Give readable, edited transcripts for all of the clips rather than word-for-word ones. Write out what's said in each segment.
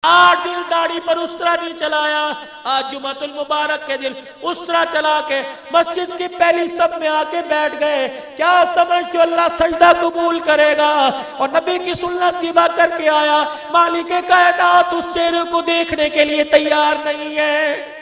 8 दिन दाढ़ी पर उस्तरा नहीं चलाया, आज जुमातुल मुबारक के दिन उस्तरा चला के मस्जिद की पहली सब में आके बैठ गए। क्या समझते हो अल्लाह सजदा कबूल करेगा? और नबी की सुन्नत सीबा करके आया। मालिक कायनात उस चेहरे को देखने के लिए तैयार नहीं है।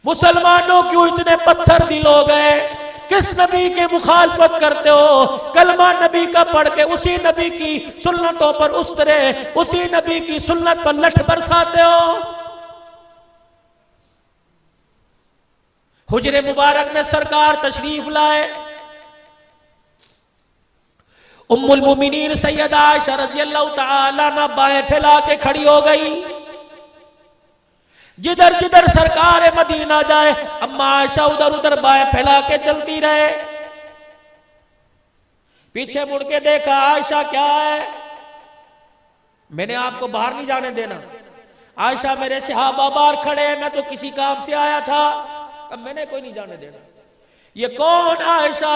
मुसलमानों क्यों इतने पत्थर दिल हो गए? किस नबी के मुखालफत करते हो? कलमा नबी का पढ़ के उसी नबी की सुन्नतों पर उस्तरे, उसी नबी की सुन्नत पर लठ बरसाते हो। हुजरे मुबारक में सरकार तशरीफ लाए। उम्मुल मोमिनीन सैयदा आयशा रज़ियल्लाहु तआला अन्हा बाएं फैला के खड़ी हो गई। जिधर जिधर सरकार मदीना जाए अम्मा आयशा उधर उधर बाएं फैला के चलती रहे। पीछे मुड़ के देखा, आयशा क्या है? मैंने आपको बाहर नहीं जाने देना। आयशा मेरे सहाबा बाहर खड़े हैं, मैं तो किसी काम से आया था। अब मैंने कोई नहीं जाने देना। ये कौन? आयशा,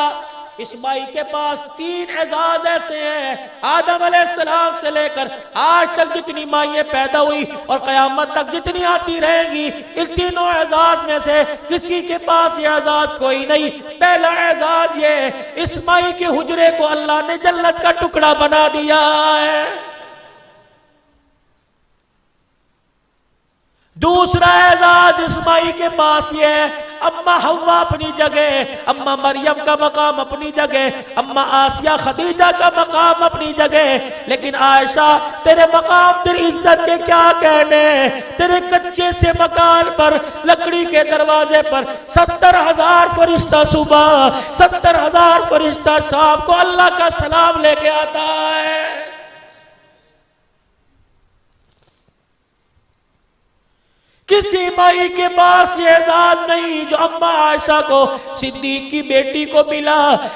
इस माई के पास 3 एजाज ऐसे हैं, आदम अलैहिस्सलाम से लेकर आज तक जितनी माइयां पैदा हुई और कयामत तक जितनी आती रहेंगी, इन तीनों एजाज में से किसी के पास ये एजाज कोई नहीं। पहला एजाज ये, इस माई के हुजरे को अल्लाह ने जन्नत का टुकड़ा बना दिया है। दूसरा एजाज इस माई के पास ये है, अम्मा हव्वा अपनी जगह, अम्मा मरियम का मकाम अपनी जगह, अम्मा आसिया खदीजा का मकाम अपनी जगह। लेकिन आयशा, तेरे मकाम तेरी इज्जत के क्या कहने? तेरे कच्चे से मकान पर, लकड़ी के दरवाजे पर 70,000 फरिश्ता सुबह, 70,000 फरिश्ता शाम को अल्लाह का सलाम लेके आता है। किसी माई के पास ये एजाज नहीं जो अम्मा आयशा को, सिद्दीक की बेटी को मिला।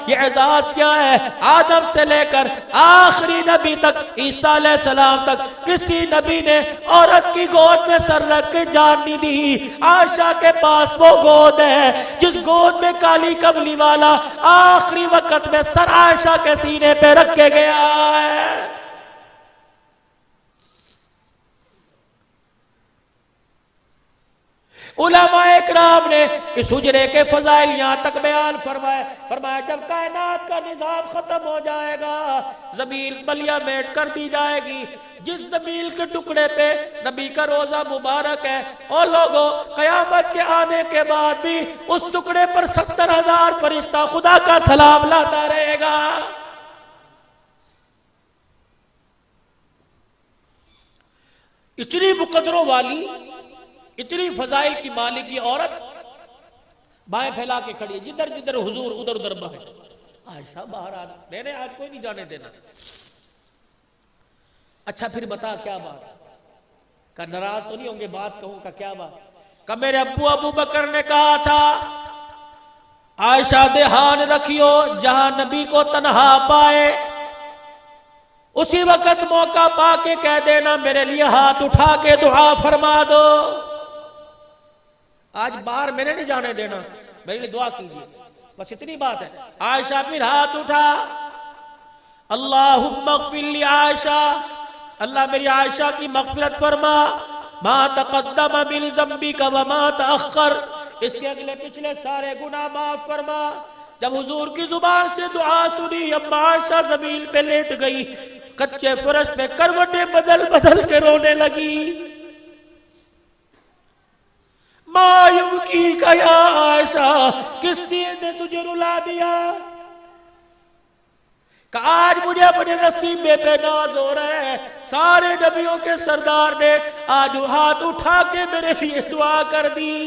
ये एजाज क्या है? आदम से लेकर आखिरी नबी तक, ईसा अलैहिस्सलाम तक, किसी नबी ने औरत की गोद में सर रख के जान नहीं दी। आयशा के पास वो गोद है जिस गोद में काली कमली वाला आखिरी वक्त में सर आयशा के सीने पे रख के गया है। उलमाए किराम ने इस हुजरे के फजाइल यहां तक बयान फरमाया जब कायनात का निजाम खत्म हो जाएगा, जमीन बलिया मेट कर दी जाएगी। जिस जमीन के टुकड़े पे नबी का रोजा मुबारक है, और लोगों कयामत के आने के बाद भी उस टुकड़े पर 70,000 फरिश्ता खुदा का सलाम लाता रहेगा। इतनी मुकद्दरों वाली, इतनी फजाइल की मालिक की औरत बाएं फैला के खड़ी है। जिधर जिधर हुजूर उधर उधर बाएं। आयशा बाहर आ, मैंने आज कोई नहीं जाने देना। अच्छा फिर बता क्या बात? का नाराज तो नहीं होंगे बात कहूं का? क्या बात? का मेरे अबू बकर ने कहा था, आयशा ध्यान रखियो जहां नबी को तन्हा पाए उसी वक्त मौका पाके कह देना मेरे लिए हाथ उठा के दुआ फरमा दो। आज बाहर मैंने नहीं जाने देना, मेरे लिए दुआ कीजिए, बस इतनी बात है। आयशा फिर हाथ उठा, अल्लाहुम्मा ग़फ़िर ली आयशा, अल्लाह मेरी आयशा की मग़फ़िरत फरमा। मा तक़द्दम मिन ज़म्बिका व मा तअख़्ख़र, इसके अगले पिछले सारे गुनाह माफ फरमा। जब हुजूर की जुबान से दुआ सुनी, अम्मा आयशा जमीन पे लेट गई, कच्चे फर्श पे करवटें बदल बदल के रोने लगी। मायूब की कया आयशा, किस चीज ने तुझे रुला दिया? आज मुझे अपने नसीबे पे नाज हो रहा है। सारे नबियों के सरदार ने आज हाथ उठा के मेरे लिए दुआ कर दी।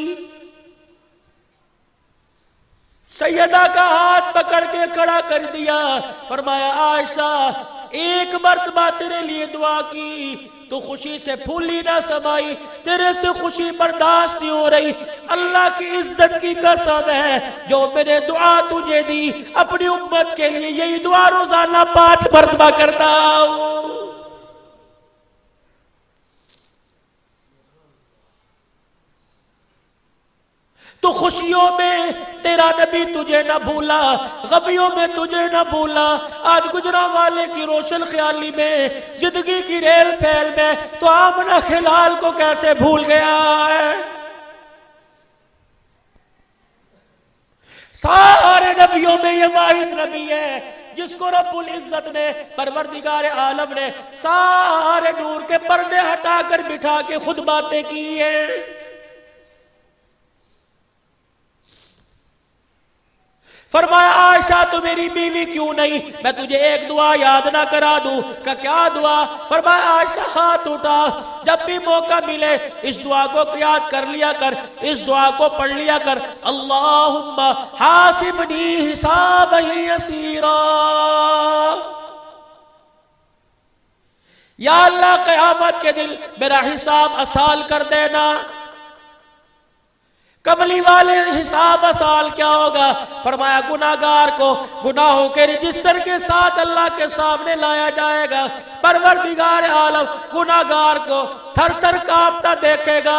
सैयदा का हाथ पकड़ के खड़ा कर दिया, फरमाया आयशा एक मर्तबा तेरे लिए दुआ की, तो खुशी से फूली ना समाई, तेरे से खुशी बर्दाश्त नहीं हो रही। अल्लाह की इज्जत की कसम है जो मैंने दुआ तुझे दी अपनी उम्मत के लिए, यही दुआ रोजाना 5 मर्तबा करता हूं। तो खुशियों में तेरा नबी तुझे न भूला, गमियों में तुझे न भूला। आज गुजरा वाले की रोशन ख्याली में, जिंदगी की रेल फैल में तो आमना खिलाल को कैसे भूल गया है। सारे नबियों में ये वाहिद नबी है जिसको रब्बुल इज्जत ने, परवरदिगार आलम ने सारे नूर के पर्दे हटाकर बिठा के खुद बातें की है। फरमाया आयशा तो मेरी बीवी क्यों नहीं, मैं तुझे एक दुआ याद ना करा दूं। का क्या दुआ? फरमाया आयशा हाथ उठा, जब भी मौका मिले इस दुआ को याद कर लिया कर, इस दुआ को पढ़ लिया कर। अल्लाहुम्मा हासिबनी हिसाबन यसीरा, या अल्लाह क़यामत के दिन मेरा हिसाब आसान कर देना। कमली वाले हिसाब आसाल क्या होगा? फरमाया गुनाहगार को गुनाहों के रजिस्टर के साथ अल्लाह के सामने लाया जाएगा। परवरदिगार आलम गुनाहगार को थर थर कांपता देखेगा,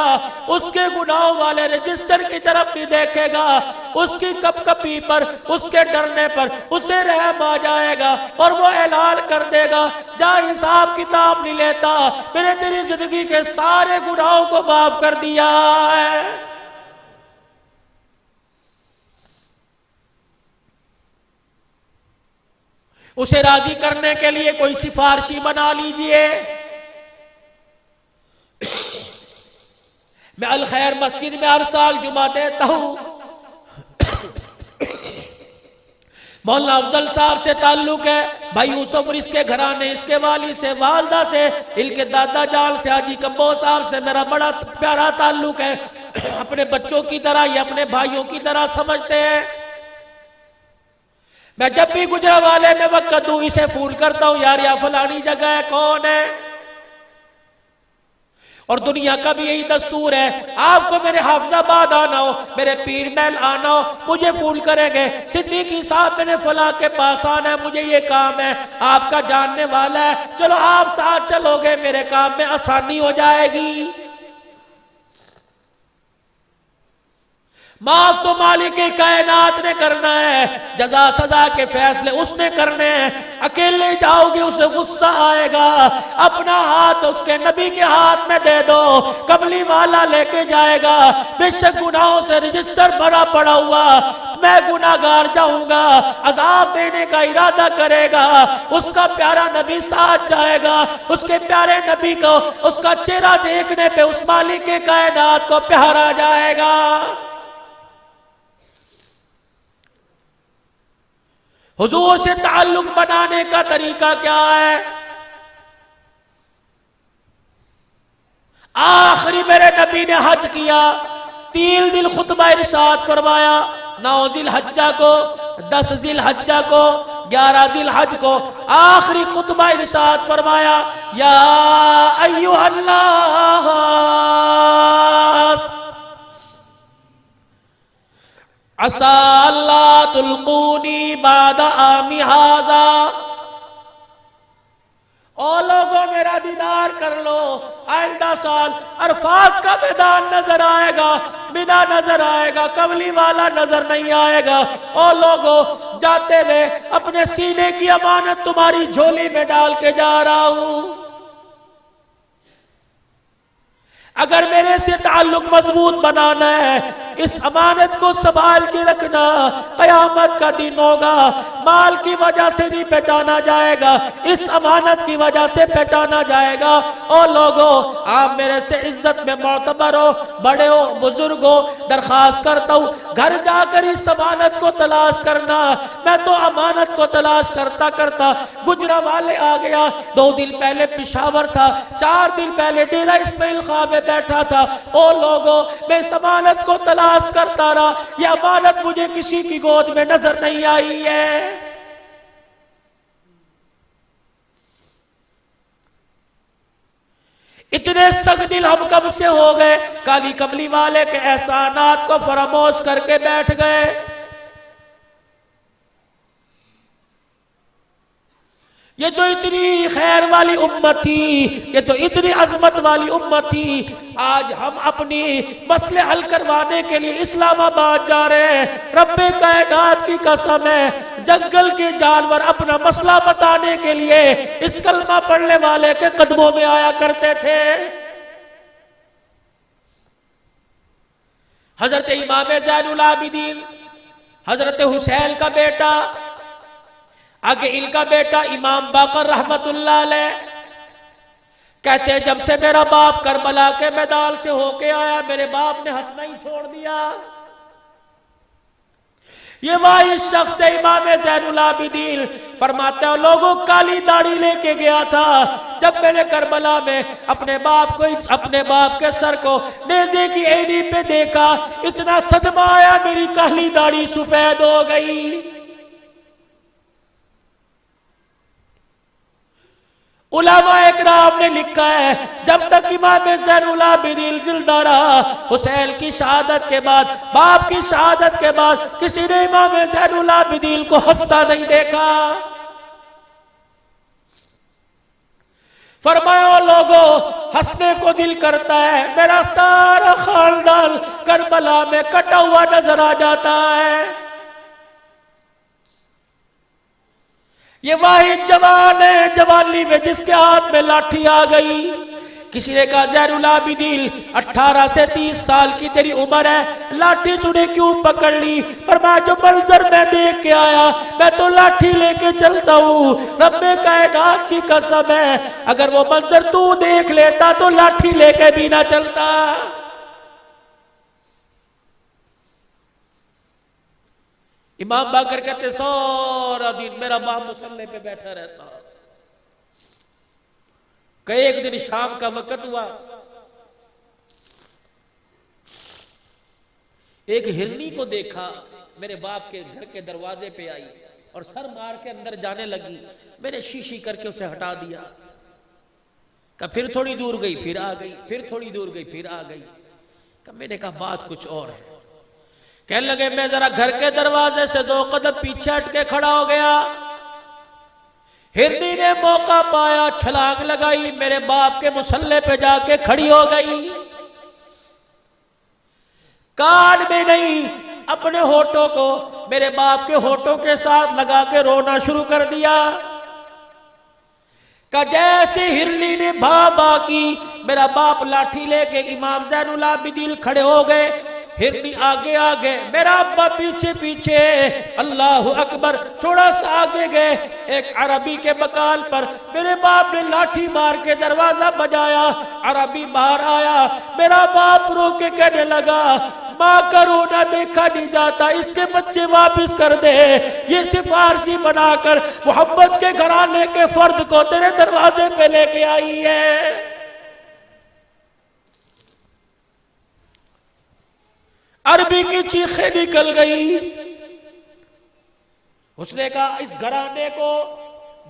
उसके गुनाहों वाले रजिस्टर की तरफ नहीं देखेगा, उसकी कपकपी पर, उसके डरने पर उसे रहम आ जाएगा और वो ऐलान कर देगा, जा हिसाब किताब नहीं लेता, मैंने तेरी जिंदगी के सारे गुनाहों को माफ कर दिया है। उसे राजी करने के लिए कोई सिफारिशी बना लीजिए। मैं अल खैर मस्जिद में हर साल जुमा देता हूं। मौलाना अफजल साहब से ताल्लुक है, भाई यूसुफ और इसके घराने, इसके वाली से, वालदा से, इनके दादा जान से, हाजी कब्बो साहब से मेरा बड़ा प्यारा ताल्लुक है। अपने बच्चों की तरह, ये अपने भाइयों की तरह समझते हैं। मैं जब भी गुजरा वाले में वक्त दूं इसे फोन करता हूं, यार या फलानी जगह है, कौन है? और दुनिया का भी यही दस्तूर है, आपको मेरे हाफिजाबाद आना हो, मेरे पीर महल आना हो, मुझे फोन करेंगे, सिद्दीकी साहब मैंने फला के पास आना है, मुझे ये काम है, आपका जानने वाला है, चलो आप साथ चलोगे, मेरे काम में आसानी हो जाएगी। माफ तो मालिक कायनात ने करना है, जजा सजा के फैसले उसने करने हैं। अकेले जाओगे उसे गुस्सा आएगा, अपना हाथ उसके नबी के हाथ में दे दो, कमली वाला लेके जाएगा। बेशक गुनाहों से रजिस्टर भरा पड़ा हुआ, मैं गुनाहगार जाऊंगा, अजाब देने का इरादा करेगा, उसका प्यारा नबी साथ जाएगा, उसके प्यारे नबी को उसका चेहरा देखने पे उस मालिक के कायनात को प्यार आ जाएगा। हुजूर से ताल्लुक बनाने का तरीका क्या है? आखिरी मेरे नबी ने हज किया, 3 दिन खुतबा इरशाद फरमाया, 9 जिलहज्जा को, 10 जिलहज्जा को, 11 जिलहज को आखिरी खुतबा इरशाद फरमाया, या अय्युहन्नास असा अल्लाह तुल्कूनी बादा आमी हाजा। ओ लोगों मेरा दीदार कर लो, आइंदा साल अरफात का मैदान नजर आएगा, बिना नजर आएगा, कमली वाला नजर नहीं आएगा। ओ लोगों जाते हुए अपने सीने की अमानत तुम्हारी झोली में डाल के जा रहा हूं, अगर मेरे से ताल्लुक मजबूत बनाना है, इस अमानत को संभाल के रखना। कयामत का दिन होगा, माल की वजह से नहीं पहचाना जाएगा, इस अमानत की वजह से पहचाना जाएगा। और लोगों आप मेरे से इज्जत में मोतबर हो, बड़े हो, बुजुर्ग हो, दरखास्त करता हूँ घर जाकर इस अमानत को तलाश करना। मैं तो अमानत को तलाश करता करता गुजरा वाले आ गया, 2 दिन पहले पिशावर था, 4 दिन पहले डेरा इस्माइल खां में बैठा था। ओ लोगों मैं इस अमानत को तलाश करता रहा, यह अमानत मुझे किसी की गोद में नजर नहीं आई है। इतने सख्त दिल हम कब से हो गए, काली कमली वाले के एहसानात को फरामोश करके बैठ गए। ये जो इतनी खैर वाली उम्मत थी, ये तो इतनी अजमत वाली उम्मत थी। आज हम अपनी मसले हल करवाने के लिए इस्लामाबाद जा रहे हैं। रब्बे कायनात की कसम है, जंगल के जानवर अपना मसला बताने के लिए इस कलमा पढ़ने वाले के कदमों में आया करते थे। हजरत इमाम ज़ैनुल आबिदीन, हजरत हुसैन का बेटा, आगे इनका बेटा इमाम बाकर रहमतुल्लाह अलैह, कहते हैं जब से मेरा बाप करबला के मैदान से होके आया, मेरे बाप ने हंसना ही छोड़ दिया। ये वही शख्स है इमाम ज़ैनुल आबिदीन, फरमाते हैं लोगों काली दाढ़ी लेके गया था। जब मैंने करबला में अपने बाप के सर को नेज़े की एड़ी पे देखा, इतना सदमा आया, मेरी काली दाढ़ी सफेद हो गई। उलमा इकराम ने लिखा है जब तक इमाम ज़ैनुल आबिदीन जिंदा रहा, हुसैन की शहादत के बाद, बाप की शहादत के बाद किसी ने इमाम ज़ैनुल आबिदीन को हंसता नहीं देखा। फरमाया लोगों हंसने को दिल करता है, मेरा सारा खानदान करबला में कटा हुआ नजर आ जाता है। ये वाहिद जवान है जवानी में जिसके हाथ में लाठी आ गई। किसी ने कहा ज़ैनुल आबिदीन 18 से 30 साल की तेरी उम्र है, लाठी तूने क्यों पकड़ ली? फरमाया जो मंजर मैं देख के आया, मैं तो लाठी लेके चलता हूँ। रब्बे कायनात की कसम है, अगर वो मंजर तू देख लेता तो लाठी लेके भी ना चलता। इमाम बाकर कहते सारा दिन मेरा बाप मुसल्ले पे बैठा रहता। कई एक दिन शाम का वक्त हुआ, एक हिरनी को देखा, मेरे बाप के घर के दरवाजे पे आई और सर मार के अंदर जाने लगी। मैंने शीशी करके उसे हटा दिया। का फिर थोड़ी दूर गई, फिर आ गई, फिर थोड़ी दूर गई, फिर आ गई। मैंने कहा बात कुछ और है। कहने लगे मैं जरा घर के दरवाजे से 2 कदम पीछे हट के खड़ा हो गया। हिरनी ने मौका पाया, छलांग लगाई, मेरे बाप के मुसल्ले पे जाके खड़ी हो गई। कान में नहीं, अपने होठों को मेरे बाप के होठों के साथ लगा के रोना शुरू कर दिया। का जैसे हिरनी ने भा की, मेरा बाप लाठी लेके इमाम ज़ैनुल आबिदीन खड़े हो गए। हिरनी आगे आगे, मेरा अब्बा पीछे पीछे। अल्लाह अकबर, थोड़ा सा आगे गए, एक अरबी के बकाल पर मेरे बाप ने लाठी मार के दरवाजा बजाया। अरबी बाहर आया, मेरा बाप रो के कहने लगा माँ का रोना देखा नहीं जाता, इसके बच्चे वापिस कर दे। ये सिफारशी बनाकर मोहम्मद के घराने के फर्द को तेरे दरवाजे पे लेके आई है। अरबी की चीखें निकल गई। उसने कहा इस घराने को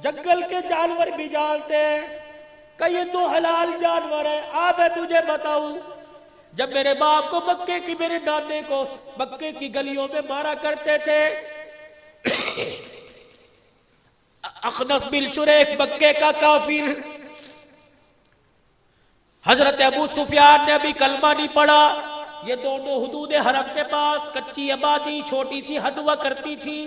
जंगल के जानवर भी जानते हैं, कि ये तो हलाल जानवर है। आ मैं तुझे बताऊं, जब मेरे बाप को मक्के की, मेरे नाने को मक्के की गलियों में मारा करते थे, अखनस बिन शुरैक मक्के का काफिर, हजरत अबू सुफियान ने अभी कलमा नहीं पढ़ा। ये दोनों हुदूद हरम के पास कच्ची आबादी, छोटी सी हद हुआ करती थी।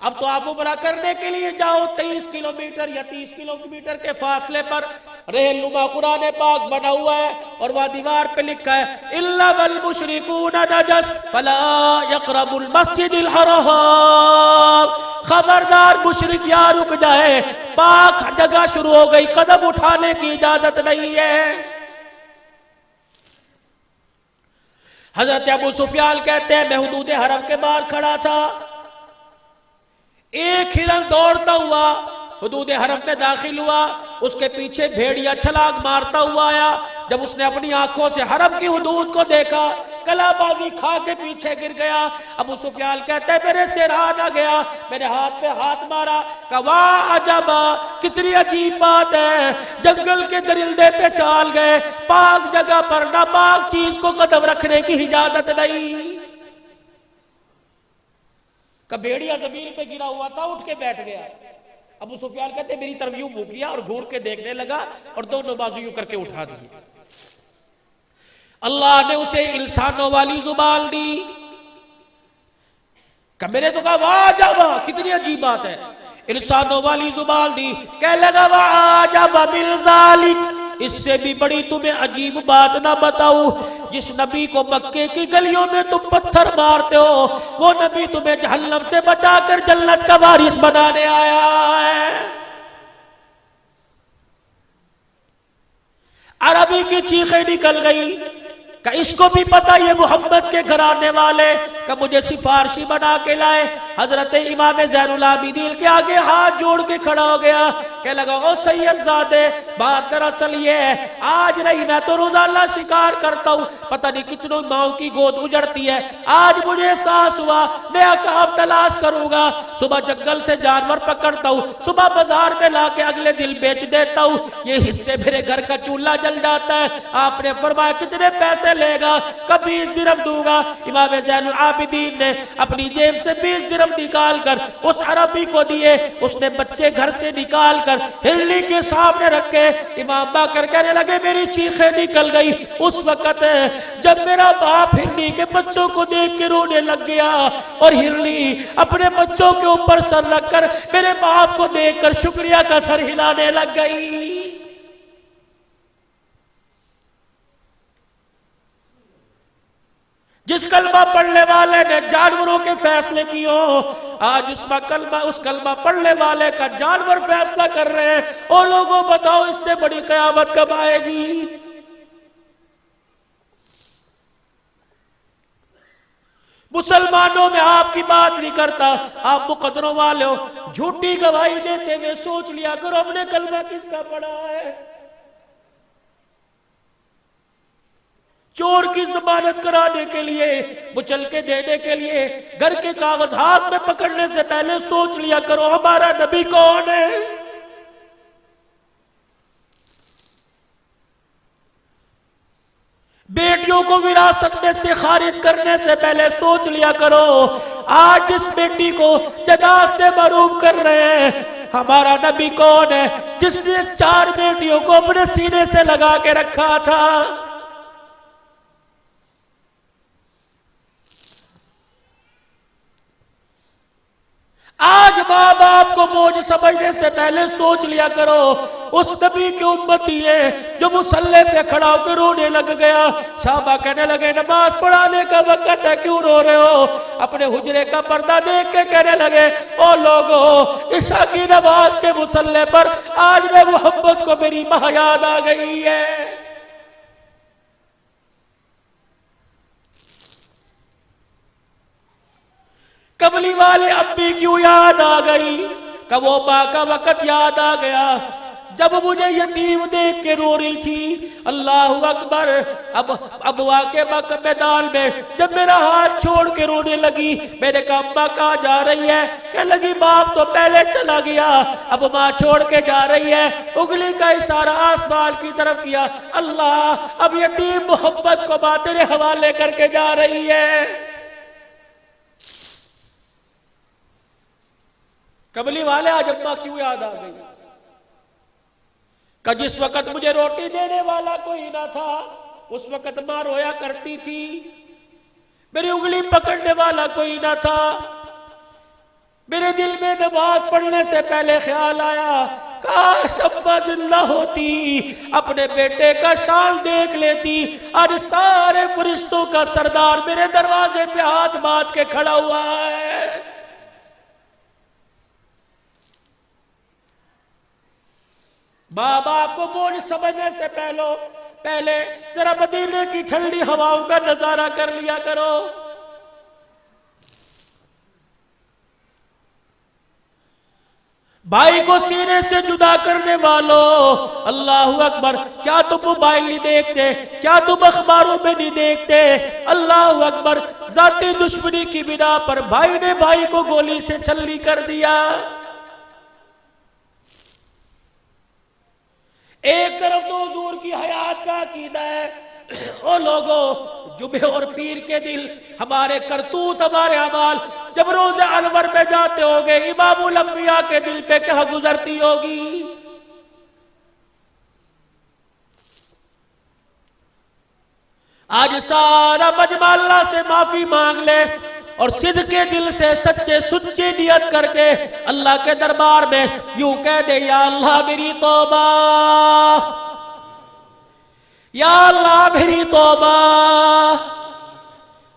अब तो आप उमरा करने के लिए जाओ 23 किलोमीटर या 30 किलोमीटर के फासले पर रहनुमा कुरान पाक बना हुआ है और वह दीवार पे लिखा है इल्ला वल मुशरिकून नजस फला यक़रबुल मस्जिदिल हराम। खबरदार मुशरिक यहाँ रुक जाए, पाक जगह शुरू हो गई, कदम उठाने की इजाजत नहीं है। हजरत अबू सुफियान कहते हैं मैं हुदूद हरम के बाहर खड़ा था, एक हिरन दौड़ता हुआ हुदूद हरम में दाखिल हुआ, उसके पीछे भेड़िया छलांग मारता हुआ आया। जब उसने अपनी आंखों से हरम की हुदूद को देखा, कलाबाजी खा के पीछे गिर गया। अबू सुफियान कहते हैं मेरे से रहा ना गया, मेरे हाथ पे हाथ मारा, कहा वाह अजबा, कितनी अजीब बात है, जंगल के दरिंदे पे चाल गए, पाक जगह पर नापाक चीज को कदम रखने की इजाजत नहीं। भेड़िया जमीन पे गिरा हुआ था, उठ के बैठ गया। अबू सुफियान कहते मेरी तरफ यूं मुंह किया और घूर के देखने लगा और दोनों बाजू यूं करके उठा दिए। अल्लाह ने उसे इंसानों वाली जुबान दी। मैंने तो कहा वाह जाबा, कितनी अजीब बात है, इंसानों वाली जुबान दी। कह लगा वाह जाबा मिल जालिक, इससे भी बड़ी तुम्हें अजीब बात ना बताऊं, जिस नबी को मक्के की गलियों में तुम पत्थर मारते हो, वो नबी तुम्हें जहन्नम से बचाकर जन्नत का वारिस बनाने आया है। अरबी की चीखें निकल गई का इसको भी पता ये मोहम्मद के घराने वाले का मुझे सिफारशी बना के लाए। हजरत इमाम ज़ैनुल आबिदीन के आगे हाथ जोड़ के खड़ा हो गया। कह लगा ओ सैयदजादे, बात दरअसल ये है, आज नहीं मैं तो रोजाना शिकार करता हूँ, पता नहीं कितनों माओ की गोद उजड़ती है, आज मुझे एहसास हुआ नया काम तलाश करूंगा। सुबह जंगल से जानवर पकड़ता हूँ, सुबह बाजार में लाके अगले दिन बेच देता हूँ, ये हिस्से मेरे घर का चूल्हा जल जाता है। आपने फरमाया कितने पैसे लेगा? कब 20 दिरहम दूंगा। इमाम ज़ैनुल आबिदीन ने अपनी जेब से 20 दिरहम निकाल कर उस अरबी को दिए। उसने बच्चे घर से निकाल कर हिरनी के सामने रखे। इमाम बाकर कहने लगे मेरी चीखें निकल गई। उस वक्त जब मेरा बाप हिरनी के बच्चों को देख के रोने लग गया और हिरनी अपने बच्चों के ऊपर सर रखकर मेरे बाप को देखकर शुक्रिया का सर हिलाने लग गई। जिस कलमा पढ़ने वाले ने जानवरों के फैसले किए हो, आज उस कलमा पढ़ने वाले का जानवर फैसला कर रहे हैं। ओ लोगों बताओ इससे बड़ी कयामत कब आएगी? मुसलमानों में आपकी बात नहीं करता, आप मुकद्दरों वाले हो, झूठी गवाही देते हुए सोच लिया करो हमने कलमा किसका पढ़ा है। चोर की जमानत कराने के लिए, मुचल के देने के लिए घर के कागज हाथ में पकड़ने से पहले सोच लिया करो हमारा नबी कौन है। बेटियों को विरासत में से खारिज करने से पहले सोच लिया करो आज जिस बेटी को जनाज से महरूम कर रहे हैं हमारा नबी कौन है, जिसने 4 बेटियों को अपने सीने से लगा के रखा था। आज माँ बाप को बोझ समझने से पहले सोच लिया करो उस नबी की उम्मती है जो मुसल्ले पे खड़ा होकर रोने लग गया। साहबा कहने लगे नमाज पढ़ाने का वक्त है, क्यों रो रहे हो? अपने हुजरे का पर्दा देख के कहने लगे ओ लोगों, ईशा की नमाज के मुसल्ले पर आज मैं मोहम्मद को मेरी माँ याद आ गई है। कमली वाले अम्मी क्यों याद आ गई? कब वो माँ का वक्त याद आ गया जब मुझे यतीम देख के रो रही थी। अल्लाह अकबर। अब वाके मैदान में जब मेरा हाथ छोड़ के रोने लगी, मैंने कहा अम्मा कहाँ जा रही है? कह लगी बाप तो पहले चला गया, अब माँ छोड़ के जा रही है। उंगली का इशारा आसमान की तरफ किया। अल्लाह, अब यतीम मोहब्बत को माँ तेरे हवाले करके जा रही है। कमली वाले आज अम्मा क्यों याद आ गई? कि जिस वक्त मुझे रोटी देने वाला कोई ना था उस वक्त मां रोया करती थी, मेरी उंगली पकड़ने वाला कोई ना था। मेरे दिल में नमाज पढ़ने से पहले ख्याल आया काश अम्मा जिंदा होती, अपने बेटे का शान देख लेती। आज सारे फरिश्तों का सरदार मेरे दरवाजे पे हाथ बांध के खड़ा हुआ है। माँ बाप को बोझ समझने से पहले जरा मदीने की ठंडी हवाओं का नजारा कर लिया करो। भाई को सीने से जुदा करने वालों, अल्लाह अकबर, क्या तुम मोबाइल नहीं देखते? क्या तुम अखबारों में नहीं देखते? अल्लाह अकबर, जाती दुश्मनी की बिना पर भाई ने भाई को गोली से छल्ली कर दिया। एक तरफ तो हुजूर की हयात का अकीदा है, ओ लोगों जुमे और पीर के दिल, हमारे करतूत हमारे अमाल जब रोज़े अनवर में जाते होगे, इमामुल अंबिया के दिल पे क्या गुजरती होगी। आज सारा मजमा अल्लाह से माफी मांग ले और सिद्ध के दिल से सच्चे सुच्ची नियत करके अल्लाह के दरबार में यूं कह दे, या अल्लाह मेरी तौबा, या अल्लाह मेरी तौबा,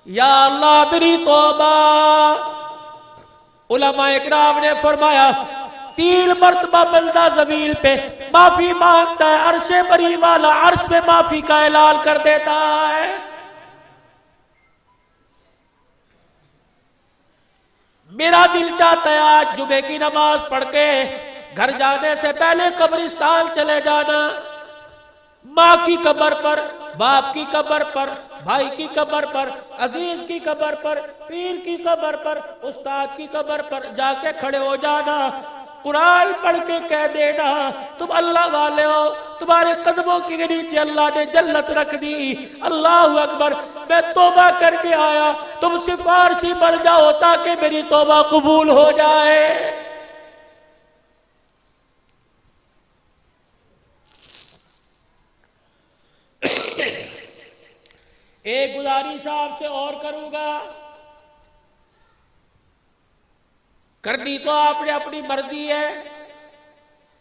या अल्लाह मेरी तौबा। उलमा इकराम ने फरमाया 3 मरतबा बंदा जमीन पे माफी मांगता है, अर्शे बरी वाला अर्श पे माफी का ऐलान कर देता है। मेरा दिल चाहता है आज जुमे की नमाज पढ़ के घर जाने से पहले कब्रिस्तान चले जाना, माँ की कब्र पर, बाप की कब्र पर, भाई की कब्र पर, अजीज की कब्र पर, पीर की कब्र पर, उस्ताद की कब्र पर जाके खड़े हो जाना, कुरान पढ़ के कह देना, तुम अल्लाह वाले हो, तुम्हारे कदमों के नीचे अल्लाह ने जन्नत रख दी। अल्लाह अकबर, मैं तौबा करके आया, तुम सिफारिशी बन जाओ ताकि मेरी तौबा कबूल हो जाए। एक गुजारिश आपसे और करूंगा, करनी तो आपने अपनी मर्जी है।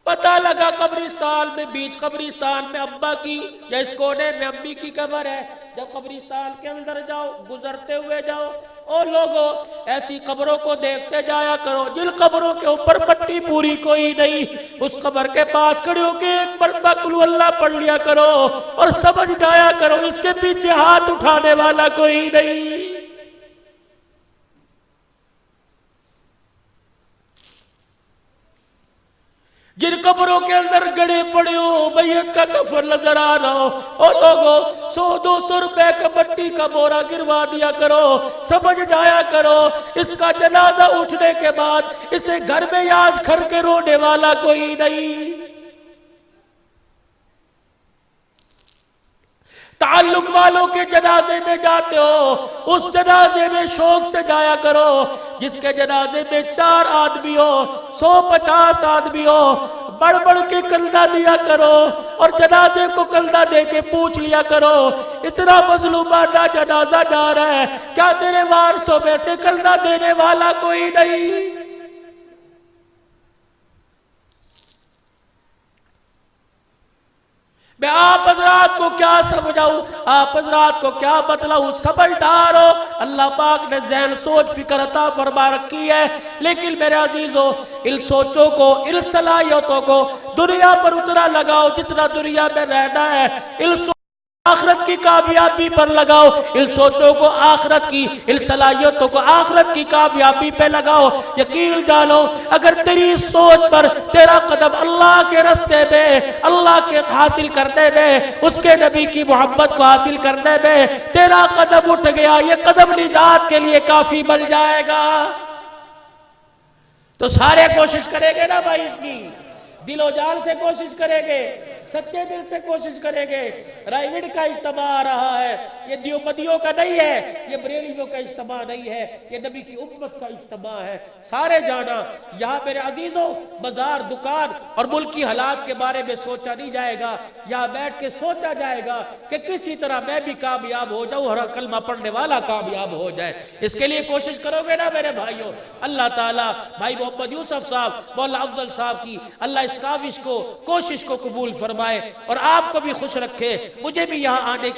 पता लगा कब्रिस्तान में, बीच कब्रिस्तान में अब्बा की या इस कोने में अम्मी की कब्र है, जब कब्रिस्तान के अंदर जाओ, गुजरते हुए जाओ, और लोगों ऐसी कब्रों को देखते जाया करो जिन कब्रों के ऊपर पट्टी पूरी कोई नहीं, उस कब्र के पास खड़े होके एक मरतबा कुल अल्लाह पढ़ लिया करो और समझ जाया करो इसके पीछे हाथ उठाने वाला कोई नहीं। जिन कब्रों के अंदर गड़े पड़े हो, मैयत का कफन नजर आ रहा हो, और लोगों 100-200 रुपए का मट्टी का बोरा गिरवा दिया करो, समझ जाया करो इसका जनाजा उठने के बाद इसे घर में याद करके रोने वाला कोई नहीं। ताल्लुक वालों के जनाजे में जाते हो, उस जनाजे में शौक से जाया करो जिसके जनाजे में 4 आदमी हो, 150 आदमी हो, बढ़ बढ़ के कंधा दिया करो और जनाजे को कंधा दे के पूछ लिया करो, इतना मजलूमाना जनाजा जा रहा है, क्या तेरे वारसों में से कंधा देने वाला कोई नहीं। मैं आप हजरात को क्या समझाऊं, आप हजरात को क्या बतलाऊं, समझदार हो, अल्लाह पाक ने ज़हन सोच फिक्र अता फरमा रखी है, लेकिन मेरे अजीजों इन सोचों को, इन सलाहियतों को दुनिया पर उतना लगाओ जितना दुनिया में रहना है, इन आखिरत की कामयाबी पर लगाओ, इन सोचों को आखिरत की, इन सलाहियतों को आखिरत की कामयाबी पे लगाओ। यकीन जानो अगर तेरी सोच पर तेरा कदम अल्लाह के रास्ते में, अल्लाह के हासिल करने में, उसके नबी की मोहब्बत को हासिल करने में तेरा कदम उठ गया, ये कदम निजात के लिए काफी बन जाएगा। तो सारे कोशिश करेंगे ना भाई, इसकी दिलो जान से कोशिश करेंगे, सच्चे दिल से कोशिश करेंगे। रायविड का इज्तिमा आ रहा है, ये देवबंदियों का नहीं है, ये बरेलियों का इज्तिमा नहीं है, ये नबी की उम्मत का इज्तिमा है। सारे जाना यहाँ मेरे अजीजों, बाजार, दुकान और मुल्क की हालात के बारे में सोचा नहीं जाएगा, यहाँ बैठ के सोचा जाएगा कि किसी तरह मैं भी कामयाब हो जाऊं, हर कलमा पढ़ने वाला कामयाब हो जाए। इसके लिए कोशिश करोगे ना मेरे भाइयों, अल्लाह ताला भाई मोहम्मद यूसुफ साहब, मौला अफजल साहब की अल्लाह इस काविश को, कोशिश को कबूल फरमाए और आपको भी खुश रखे, मुझे भी यहाँ आने की